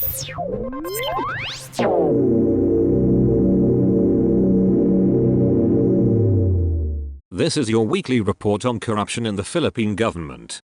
This is your weekly report on corruption in the Philippine government.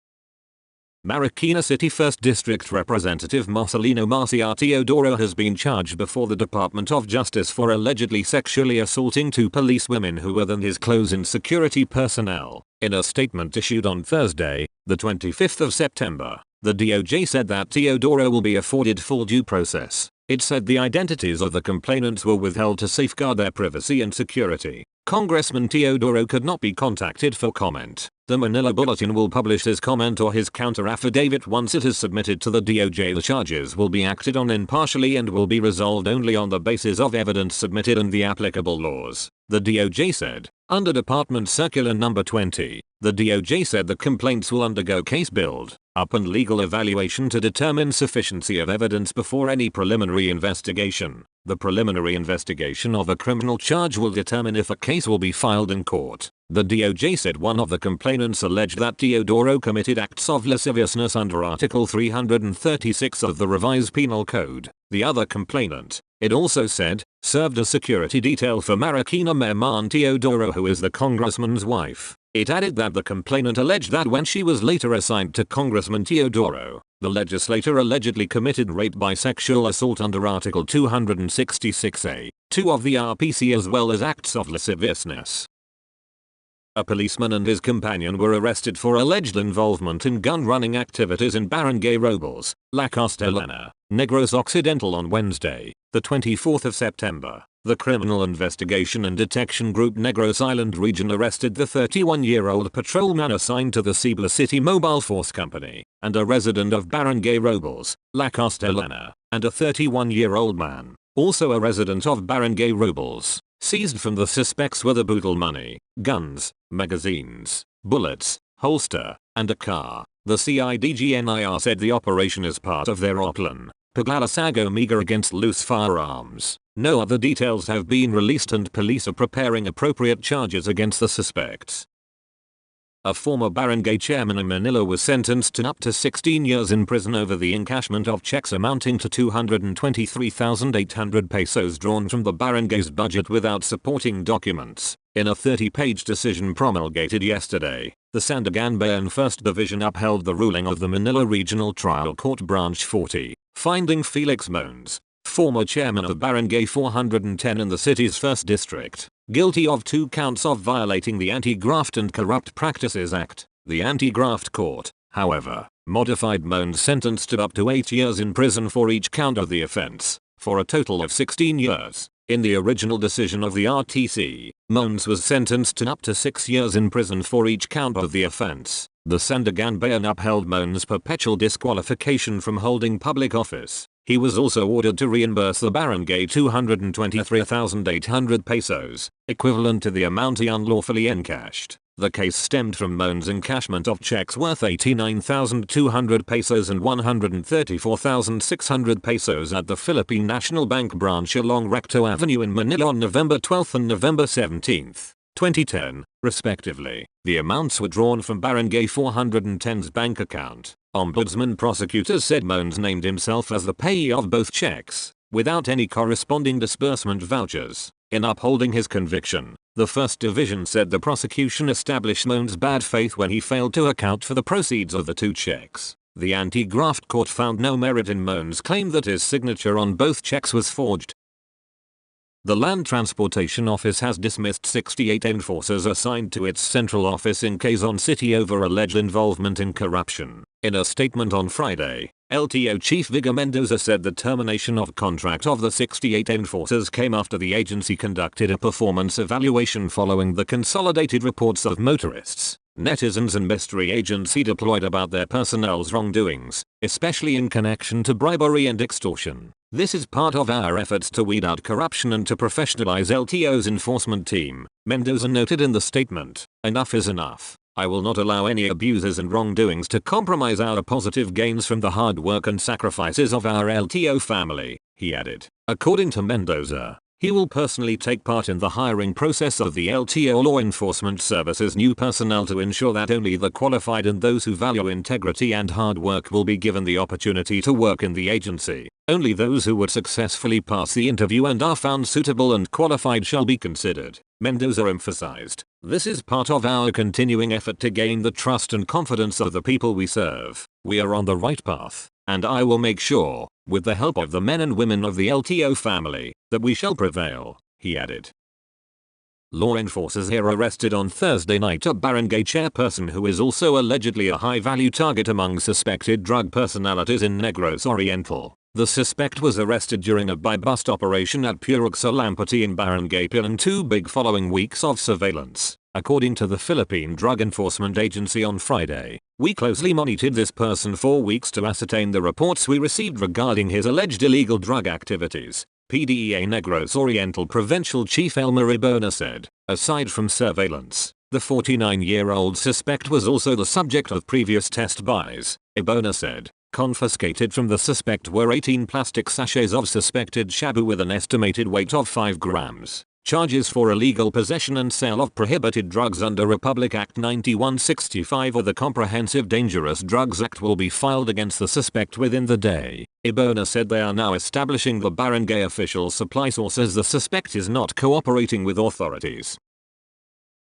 Marikina City 1st District Representative Marcelino Marcia Teodoro has been charged before the Department of Justice for allegedly sexually assaulting 2 police women who were then his close-in security personnel. In a statement issued on Thursday, the 25th of September, the DOJ said that Teodoro will be afforded full due process. It said the identities of the complainants were withheld to safeguard their privacy and security. Congressman Teodoro could not be contacted for comment. The Manila Bulletin will publish his comment or his counter-affidavit once it is submitted to the DOJ. The charges will be acted on impartially and will be resolved only on the basis of evidence submitted and the applicable laws, the DOJ said. Under Department Circular No. 20, the DOJ said the complaints will undergo case build-up and legal evaluation to determine sufficiency of evidence before any preliminary investigation. The preliminary investigation of a criminal charge will determine if a case will be filed in court. The DOJ said one of the complainants alleged that Teodoro committed acts of lasciviousness under Article 336 of the Revised Penal Code. The other complainant, it also said, served as security detail for Marikina Mayor Man Teodoro, who is the congressman's wife. It added that the complainant alleged that when she was later assigned to Congressman Teodoro, the legislator allegedly committed rape by sexual assault under Article 266A, 2 of the RPC, as well as acts of lasciviousness. A policeman and his companion were arrested for alleged involvement in gun-running activities in Barangay Robles, La Castellana, Negros Occidental on Wednesday, the 24th of September. The Criminal Investigation and Detection Group Negros Island Region arrested the 31-year-old patrolman assigned to the Cebu City Mobile Force Company, and a resident of Barangay Robles, La Castellana, and a 31-year-old man, also a resident of Barangay Robles. Seized from the suspects were the brutal money, guns, magazines, bullets, holster, and a car. The CIDGNIR said the operation is part of their Oplan Paglalasag Omega against loose firearms. No other details have been released and police are preparing appropriate charges against the suspects. A former barangay chairman in Manila was sentenced to up to 16 years in prison over the encashment of checks amounting to 223,800 pesos drawn from the barangay's budget without supporting documents. In a 30-page decision promulgated yesterday, the Sandiganbayan 1st Division upheld the ruling of the Manila Regional Trial Court Branch 40, finding Felix Mones, former chairman of Barangay 410 in the city's 1st District, guilty of 2 counts of violating the Anti-Graft and Corrupt Practices Act. The Anti-Graft Court, however, modified Mones' sentence to up to 8 years in prison for each count of the offense, for a total of 16 years. In the original decision of the RTC, Mones was sentenced to up to 6 years in prison for each count of the offense. The Sandiganbayan upheld Mones' perpetual disqualification from holding public office. He was also ordered to reimburse the barangay 223,800 pesos, equivalent to the amount he unlawfully encashed. The case stemmed from Mones' encashment of checks worth 89,200 pesos and 134,600 pesos at the Philippine National Bank branch along Recto Avenue in Manila on November 12 and November 17, 2010, respectively. The amounts were drawn from Barangay 410's bank account. Ombudsman prosecutors said Mones named himself as the payee of both checks, without any corresponding disbursement vouchers. In upholding his conviction, the 1st Division said the prosecution established Mones' bad faith when he failed to account for the proceeds of the 2 checks. The Anti-Graft Court found no merit in Mones' claim that his signature on both checks was forged. The Land Transportation Office has dismissed 68 enforcers assigned to its central office in Quezon City over alleged involvement in corruption. In a statement on Friday, LTO Chief Vigor Mendoza said the termination of contract of the 68 enforcers came after the agency conducted a performance evaluation following the consolidated reports of motorists, netizens and mystery agents he deployed about their personnel's wrongdoings, especially in connection to bribery and extortion. This is part of our efforts to weed out corruption and to professionalize LTO's enforcement team, Mendoza noted in the statement. Enough is enough. I will not allow any abuses and wrongdoings to compromise our positive gains from the hard work and sacrifices of our LTO family, he added. According to Mendoza, he will personally take part in the hiring process of the LTO Law Enforcement Service's new personnel to ensure that only the qualified and those who value integrity and hard work will be given the opportunity to work in the agency. Only those who would successfully pass the interview and are found suitable and qualified shall be considered, Mendoza emphasized. This is part of our continuing effort to gain the trust and confidence of the people we serve. We are on the right path, and I will make sure, with the help of the men and women of the LTO family, that we shall prevail, he added. Law enforcers here arrested on Thursday night a barangay chairperson who is also allegedly a high-value target among suspected drug personalities in Negros Oriental. The suspect was arrested during a buy-bust operation at Purok Salampati in Barangay Pilan 2 Big following weeks of surveillance, according to the Philippine Drug Enforcement Agency on Friday. We closely monitored this person for weeks to ascertain the reports we received regarding his alleged illegal drug activities, PDEA Negros Oriental Provincial Chief Elmer Ibona said. Aside from surveillance, the 49-year-old suspect was also the subject of previous test buys, Ibona said. Confiscated from the suspect were 18 plastic sachets of suspected shabu with an estimated weight of 5 grams. Charges for illegal possession and sale of prohibited drugs under Republic Act 9165 or the Comprehensive Dangerous Drugs Act will be filed against the suspect within the day. Ibona said they are now establishing the barangay official supply source as the suspect is not cooperating with authorities.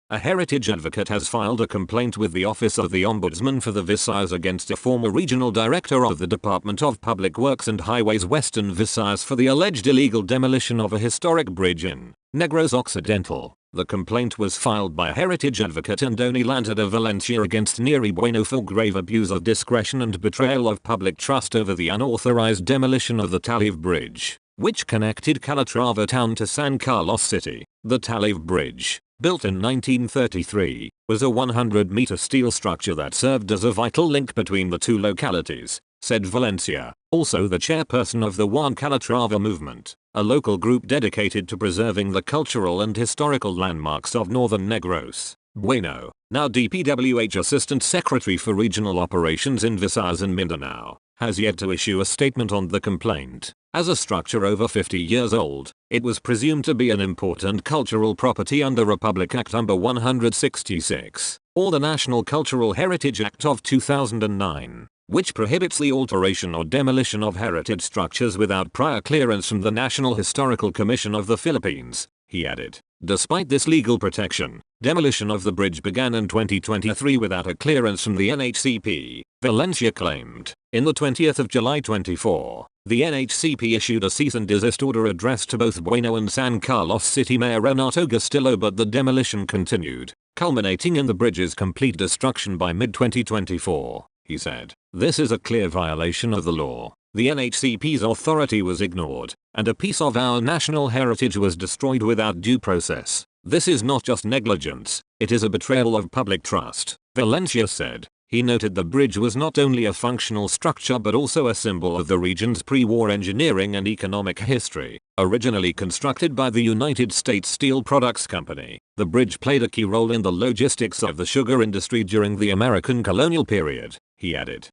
A heritage advocate has filed a complaint with the Office of the Ombudsman for the Visayas against a former regional director of the Department of Public Works and Highways Western Visayas for the alleged illegal demolition of a historic bridge in Negros Occidental. The complaint was filed by heritage advocate Andoni Lanta de Valencia against Neri Bueno for grave abuse of discretion and betrayal of public trust over the unauthorized demolition of the Talive Bridge, which connected Calatrava town to San Carlos City. The Talive Bridge, built in 1933, was a 100-meter steel structure that served as a vital link between the two localities, said Valencia, also the chairperson of the Juan Calatrava movement, a local group dedicated to preserving the cultural and historical landmarks of northern Negros. Bueno, now DPWH Assistant Secretary for Regional Operations in Visayas and Mindanao, has yet to issue a statement on the complaint. As a structure over 50 years old, it was presumed to be an important cultural property under Republic Act No. 166, or the National Cultural Heritage Act of 2009, which prohibits the alteration or demolition of heritage structures without prior clearance from the National Historical Commission of the Philippines, he added. Despite this legal protection, demolition of the bridge began in 2023 without a clearance from the NHCP, Valencia claimed. In the 20th of July 24, the NHCP issued a cease and desist order addressed to both Bueno and San Carlos City Mayor Renato Gastillo, but the demolition continued, culminating in the bridge's complete destruction by mid-2024, he said. This is a clear violation of the law. The NHCP's authority was ignored, and a piece of our national heritage was destroyed without due process. This is not just negligence, it is a betrayal of public trust, Valencia said. He noted the bridge was not only a functional structure but also a symbol of the region's pre-war engineering and economic history. Originally constructed by the United States Steel Products Company, the bridge played a key role in the logistics of the sugar industry during the American colonial period, he added.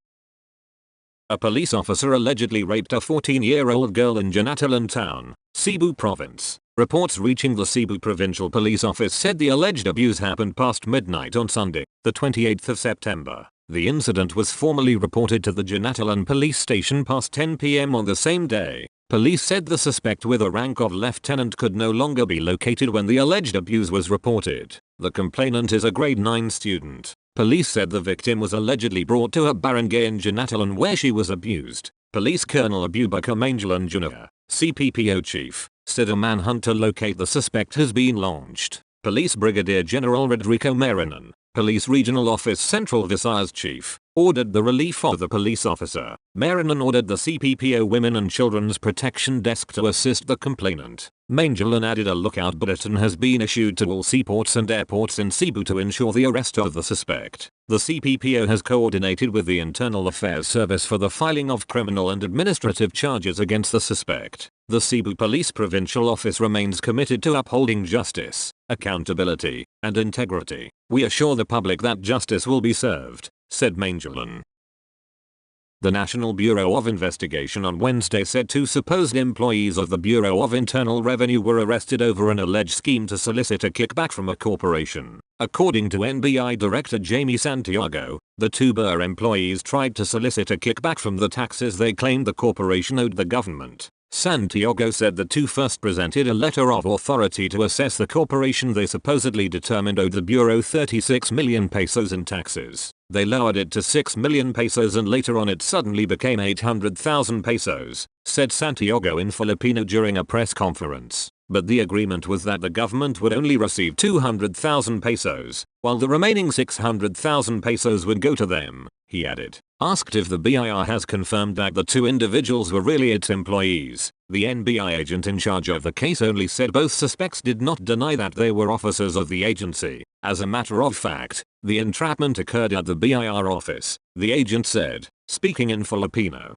A police officer allegedly raped a 14-year-old girl in Janatalan town, Cebu province. Reports reaching the Cebu Provincial Police Office said the alleged abuse happened past midnight on Sunday, the 28th of September. The incident was formally reported to the Janatalan police station past 10 p.m. on the same day. Police said the suspect with a rank of lieutenant could no longer be located when the alleged abuse was reported. The complainant is a grade 9 student. Police said the victim was allegedly brought to a barangay in Janatalan where she was abused. Police Colonel Abubakar Manjalan Jr., CPPO chief, said a manhunt to locate the suspect has been launched. Police Brigadier General Rodrigo Marinan, Police Regional Office Central Visayas chief, ordered the relief of the police officer. Marinan ordered the CPPO Women and Children's Protection Desk to assist the complainant. Manjalan added a lookout bulletin has been issued to all seaports and airports in Cebu to ensure the arrest of the suspect. The CPPO has coordinated with the Internal Affairs Service for the filing of criminal and administrative charges against the suspect. The Cebu Police Provincial Office remains committed to upholding justice, accountability, and integrity. We assure the public that justice will be served, said Manjalan. The National Bureau of Investigation on Wednesday said 2 supposed employees of the Bureau of Internal Revenue were arrested over an alleged scheme to solicit a kickback from a corporation. According to NBI Director Jamie Santiago, the two Burr employees tried to solicit a kickback from the taxes they claimed the corporation owed the government. Santiago said the two first presented a letter of authority to assess the corporation they supposedly determined owed the bureau 36 million pesos in taxes. They lowered it to 6 million pesos and later on it suddenly became 800,000 pesos, said Santiago in Filipino during a press conference. But the agreement was that the government would only receive 200,000 pesos, while the remaining 600,000 pesos would go to them, he added. Asked if the BIR has confirmed that the two individuals were really its employees, the NBI agent in charge of the case only said both suspects did not deny that they were officers of the agency. As a matter of fact, the entrapment occurred at the BIR office, the agent said, speaking in Filipino.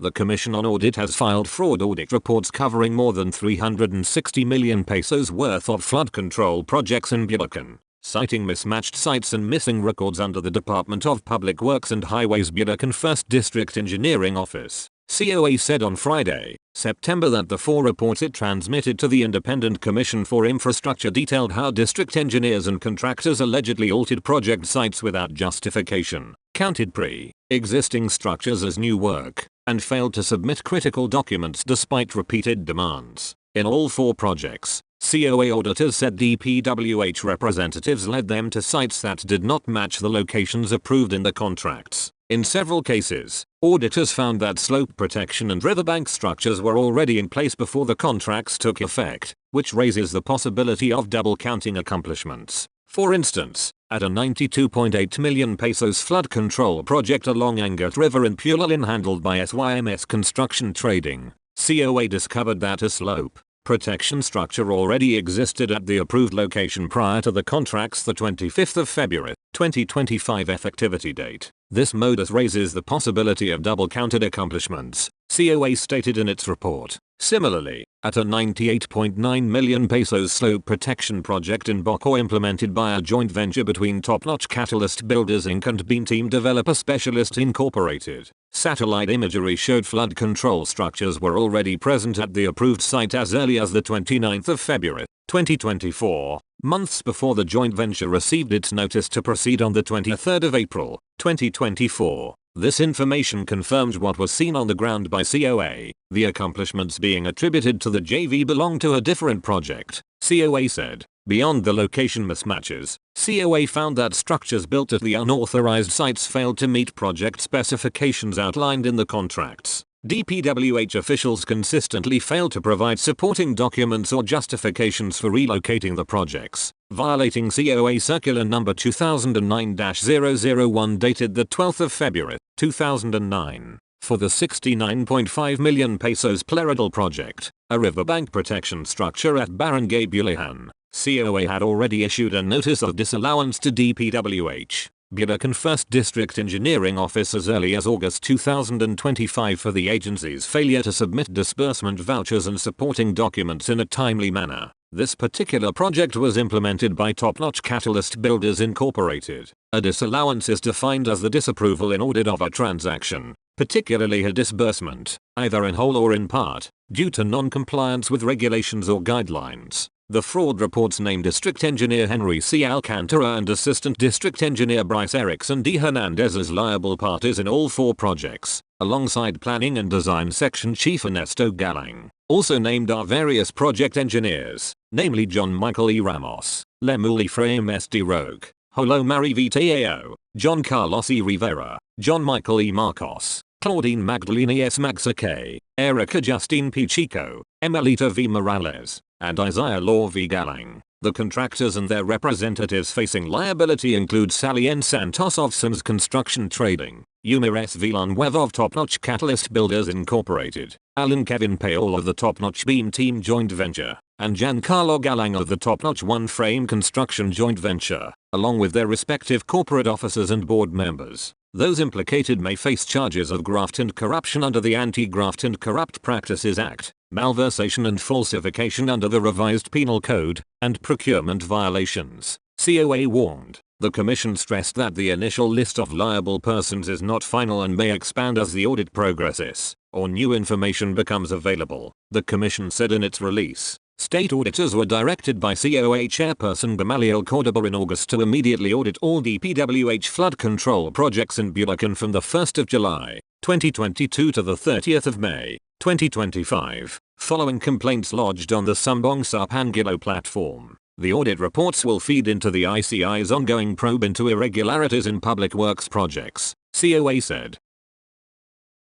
The Commission on Audit has filed fraud audit reports covering more than 360 million pesos worth of flood control projects in Bulacan, citing mismatched sites and missing records under the Department of Public Works and Highways Bulacan 1st District Engineering Office. COA said on Friday, September that the four reports it transmitted to the Independent Commission for Infrastructure detailed how district engineers and contractors allegedly altered project sites without justification, counted pre-existing structures as new work, and failed to submit critical documents despite repeated demands. In all four projects, COA auditors said DPWH representatives led them to sites that did not match the locations approved in the contracts. In several cases, auditors found that slope protection and riverbank structures were already in place before the contracts took effect, which raises the possibility of double counting accomplishments. For instance, at a 92.8 million pesos flood control project along Angat River in Pulalin handled by SYMS Construction Trading, COA discovered that a slope protection structure already existed at the approved location prior to the contract's the 25th of February, 2025 effectivity date. This modus raises the possibility of double-counted accomplishments, COA stated in its report. Similarly, at a 98.9 million pesos slope protection project in Boco implemented by a joint venture between Top Notch Catalyst Builders Inc. and Beam Team Developer Specialists Incorporated, satellite imagery showed flood control structures were already present at the approved site as early as the 29th of February, 2024, months before the joint venture received its notice to proceed on the 23rd of April, 2024. This information confirms what was seen on the ground by COA. The accomplishments being attributed to the JV belong to a different project, COA said. Beyond the location mismatches, COA found that structures built at the unauthorized sites failed to meet project specifications outlined in the contracts. DPWH officials consistently failed to provide supporting documents or justifications for relocating the projects, violating COA Circular No. 2009-001 dated the 12th of February, 2009. For the 69.5 million pesos Plaridel project, a riverbank protection structure at Barangay Bulacan, COA had already issued a notice of disallowance to DPWH, Bulacan 1st District Engineering Office as early as August 2025 for the agency's failure to submit disbursement vouchers and supporting documents in a timely manner. This particular project was implemented by Top Notch Catalyst Builders Incorporated. A disallowance is defined as the disapproval in audit of a transaction, particularly a disbursement, either in whole or in part, due to non-compliance with regulations or guidelines. The fraud reports named District Engineer Henry C. Alcantara and Assistant District Engineer Bryce Erickson D. Hernandez as liable parties in all four projects, alongside Planning and Design Section Chief Ernesto Galang. Also named are various project engineers, namely John Michael E. Ramos, Lemuel Ephraim S. D. Roque, Holo Mari V. Tao, John Carlos E. Rivera, John Michael E. Marcos, Claudine Magdalena S. Magsaque, Erica Justine P. Chico, Emelita V. Morales, and Isaiah Law V. Galang. The contractors and their representatives facing liability include Sally N. Santos of Sims Construction Trading, Umir S. Villanueva of Top Notch Catalyst Builders Incorporated, Alan Kevin Paol of the Top Notch Beam Team Joint Venture, and Giancarlo Galang of the Top Notch One Frame Construction Joint Venture, along with their respective corporate officers and board members. Those implicated may face charges of graft and corruption under the Anti-Graft and Corrupt Practices Act, malversation and falsification under the revised penal code, and procurement violations, COA warned. The Commission stressed that the initial list of liable persons is not final and may expand as the audit progresses, or new information becomes available. The Commission said in its release, State auditors were directed by COA chairperson Gamaliel Cordoba in August to immediately audit all DPWH flood control projects in Bulacan from the 1st of July, 2022 to the 30th of May, 2025, following complaints lodged on the Sumbong sa Panguilo platform. The audit reports will feed into the ICI's ongoing probe into irregularities in public works projects, COA said.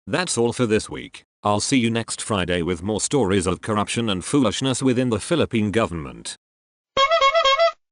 That's all for this week. I'll see you next Friday with more stories of corruption and foolishness within the Philippine government.